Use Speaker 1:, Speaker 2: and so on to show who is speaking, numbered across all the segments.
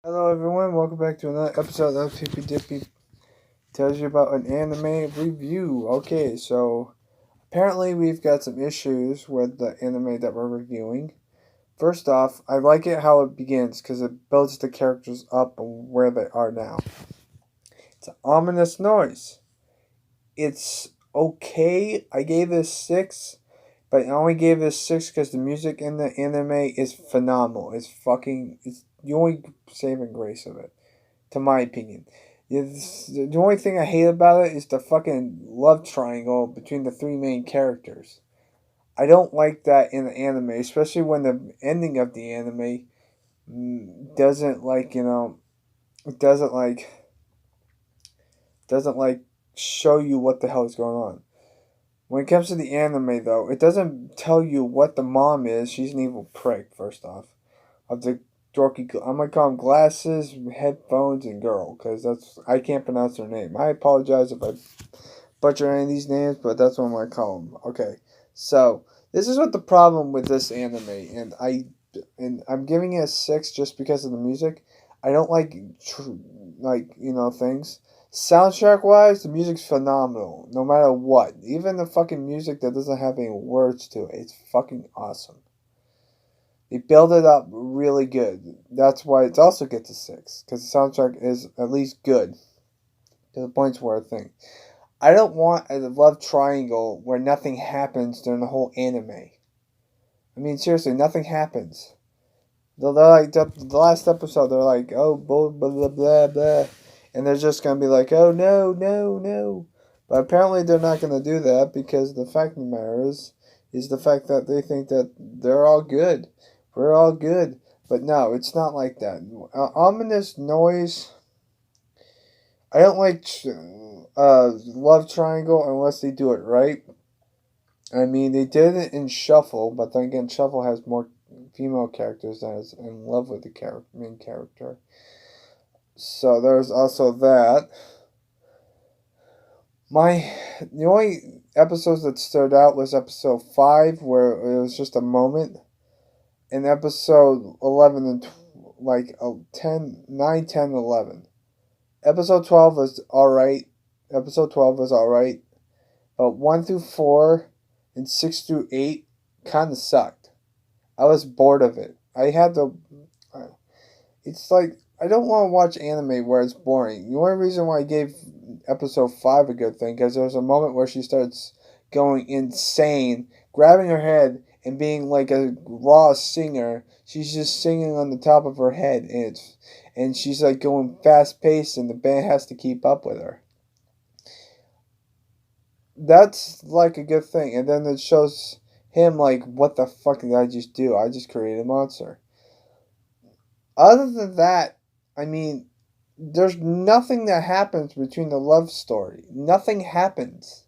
Speaker 1: Hello everyone, welcome back to another episode of Tippy Dippy tells you about an anime review. Okay, so apparently we've got some issues with the anime that we're reviewing. First off, I like it how it begins because it builds the characters up where they are now. It's an ominous noise. It's okay. I gave this 6, but I only gave this 6 because the music in the anime is phenomenal. It's the only saving grace of it, to my opinion. The only thing I hate about it is the fucking love triangle between the three main characters. I don't like that in the anime, especially when the ending of the anime doesn't doesn't like show you what the hell is going on. When it comes to the anime, though, it doesn't tell you what the mom is. She's an evil prick, first off. Of the dorky, I'm gonna call him glasses, headphones, and girl, because I can't pronounce her name. I apologize if I butcher any of these names, but that's what I'm gonna call them. Okay, so this is what the problem with this anime, and I'm giving it a 6 just because of the music. I don't things. Soundtrack wise, the music's phenomenal, no matter what. Even the fucking music that doesn't have any words to it, it's fucking awesome. They build it up really good. That's why it also gets a 6, because the soundtrack is at least good to the points where I think. I don't want a love triangle where nothing happens during the whole anime. I mean, seriously, nothing happens. They're like, the last episode, they're like, oh, blah, blah, blah, blah, blah. And they're just going to be like, oh, no, no, no. But apparently they're not going to do that because the fact of the matter is the fact that they think that they're all good. We're all good. But no, it's not like that. Ominous noise. I don't like love triangle unless they do it right. I mean, they did it in Shuffle, but then again, Shuffle has more female characters that is in love with the main character. So there's also that. The only episodes that stood out was episode 5, where it was just a moment, and episode 11 and 10, 9, 10, 11. Episode 12 was alright. Episode 12 was alright. But 1 through 4 and 6 through 8 kind of sucked. I was bored of it. It's like, I don't want to watch anime where it's boring. The only reason why I gave episode 5 a good thing, because there was a moment where she starts going insane, grabbing her head and being like a raw singer. She's just singing on the top of her head, and she's like going fast paced, and the band has to keep up with her. That's like a good thing. And then it shows him like, what the fuck did I just do? I just created a monster. Other than that, I mean, there's nothing that happens between the love story. Nothing happens.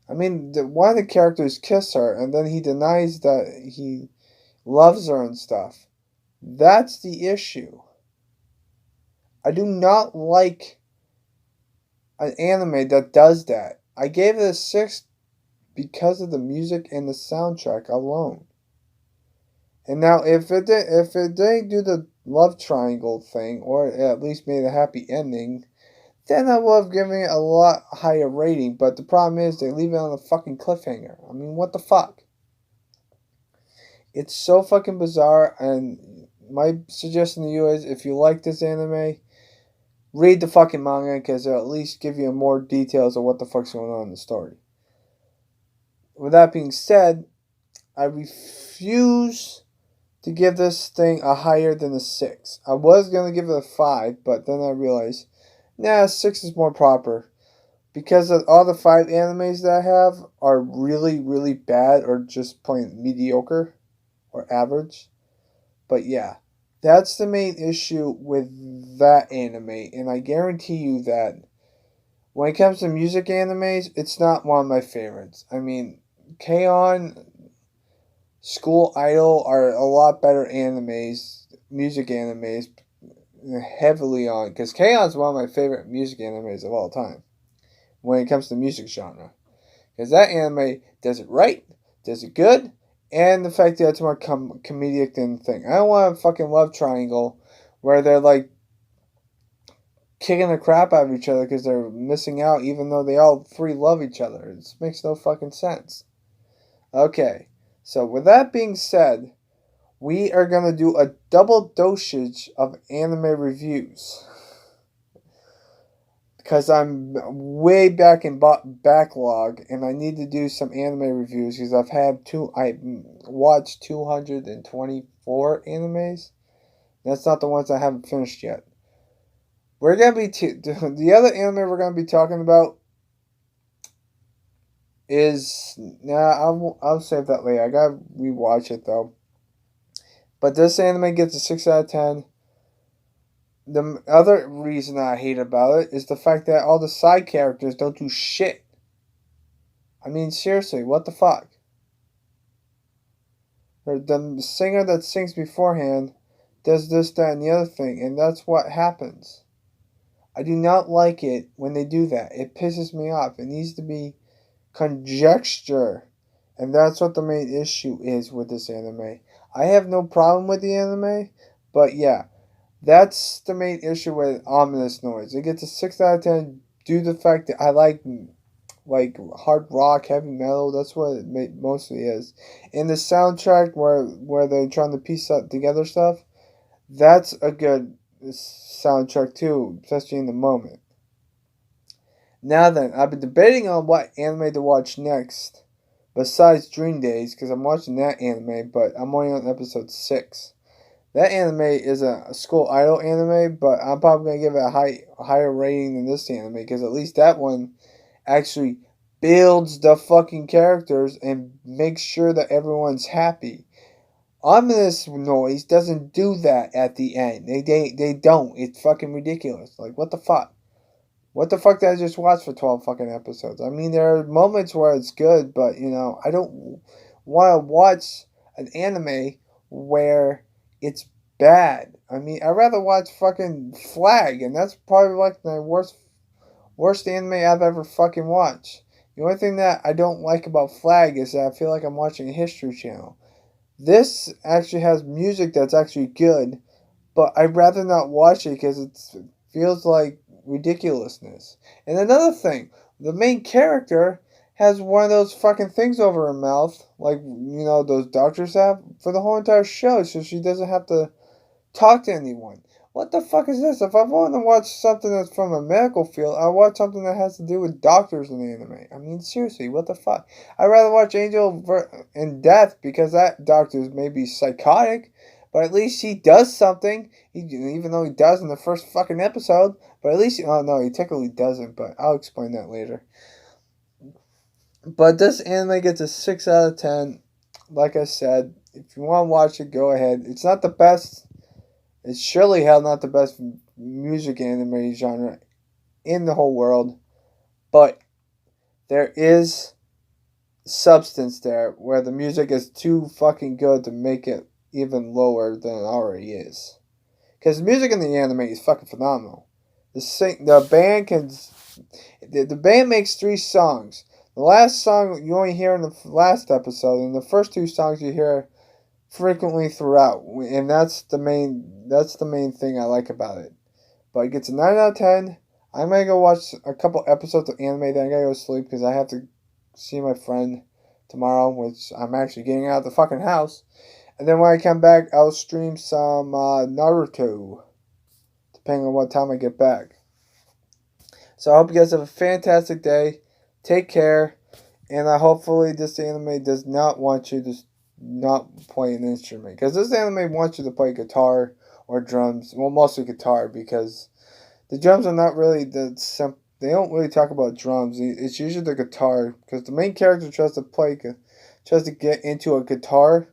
Speaker 1: I mean, one of the characters kiss her, and then he denies that he loves her and stuff. That's the issue. I do not like an anime that does that. I gave it a 6 because of the music and the soundtrack alone. And now, if it didn't do the love triangle thing, or at least made a happy ending, then I would have given it a lot higher rating. But the problem is, they leave it on a fucking cliffhanger. I mean, what the fuck? It's so fucking bizarre. And my suggestion to you is, if you like this anime, read the fucking manga, because it'll at least give you more details of what the fuck's going on in the story. With that being said, I refuse to give this thing a higher than a 6. I was going to give it a 5, but then I realized, nah, 6 is more proper. Because of all the 5 animes that I have are really, really bad or just plain mediocre or average. But yeah, that's the main issue with that anime. And I guarantee you that when it comes to music animes, it's not one of my favorites. I mean, Kanon, School Idol are a lot better music animes, heavily on, because Kanon's one of my favorite music animes of all time when it comes to music genre. Because that anime does it right, does it good, and the fact that it's more comedic than the thing. I don't want a fucking love triangle where they're like kicking the crap out of each other because they're missing out, even though they all three love each other. It makes no fucking sense. Okay, so with that being said, we are gonna do a double dosage of anime reviews because I'm way back in backlog, and I need to do some anime reviews because I watched 224 animes. That's not the ones I haven't finished yet. We're gonna be the other anime we're gonna be talking about is I'll save that later. I gotta rewatch it though. But this anime gets a 6 out of 10. The other reason I hate about it is the fact that all the side characters don't do shit. I mean, seriously, what the fuck? The singer that sings beforehand does this, that, and the other thing, and that's what happens. I do not like it when they do that. It pisses me off. It needs to be conjecture. And that's what the main issue is with this anime. I have no problem with the anime, but yeah, that's the main issue with Ominous Noise. It gets a 6 out of 10 due to the fact that I like hard rock, heavy metal. That's what it mostly is. And the soundtrack where they're trying to piece together stuff, that's a good soundtrack too, especially in the moment. Now then, I've been debating on what anime to watch next, besides Dream Days, because I'm watching that anime, but I'm only on episode 6. That anime is a school idol anime, but I'm probably going to give it a higher rating than this anime, because at least that one actually builds the fucking characters and makes sure that everyone's happy. Ominous Noise doesn't do that at the end. They don't. It's fucking ridiculous. Like, what the fuck? What the fuck did I just watch for 12 fucking episodes? I mean, there are moments where it's good, but, I don't want to watch an anime where it's bad. I mean, I'd rather watch fucking Flag, and that's probably like the worst anime I've ever fucking watched. The only thing that I don't like about Flag is that I feel like I'm watching a History Channel. This actually has music that's actually good, but I'd rather not watch it because it feels like ridiculousness. And another thing, the main character has one of those fucking things over her mouth, like, those doctors have, for the whole entire show, so she doesn't have to talk to anyone. What the fuck is this? If I want to watch something that's from a medical field, I watch something that has to do with doctors in the anime. I mean, seriously, what the fuck? I'd rather watch Angel in Death because that doctor may be psychotic, but at least he does something, even though he does in the first fucking episode. But at least, oh no, he technically doesn't, but I'll explain that later. But this anime gets a 6 out of 10. Like I said, if you want to watch it, go ahead. It's not the best. It's surely hell not the best music anime genre in the whole world. But there is substance there where the music is too fucking good to make it even lower than it already is. Because the music in the anime is fucking phenomenal. The band makes 3 songs. The last song you only hear in the last episode, and the first 2 songs you hear frequently throughout, and that's the main thing I like about it. But it gets a 9 out of 10. I'm gonna go watch a couple episodes of anime, then I gotta go sleep because I have to see my friend tomorrow, which I'm actually getting out of the fucking house. And then when I come back, I'll stream some Naruto, depending on what time I get back. So I hope you guys have a fantastic day. Take care, and hopefully this anime does not want you to not play an instrument, because this anime wants you to play guitar or drums. Well, mostly guitar, because the drums are not really they don't really talk about drums. It's usually the guitar, because the main character tries to get into a guitar,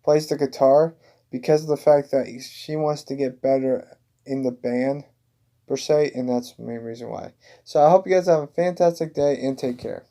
Speaker 1: plays the guitar, because of the fact that she wants to get better in the band, per se, and that's the main reason why. So I hope you guys have a fantastic day, and take care.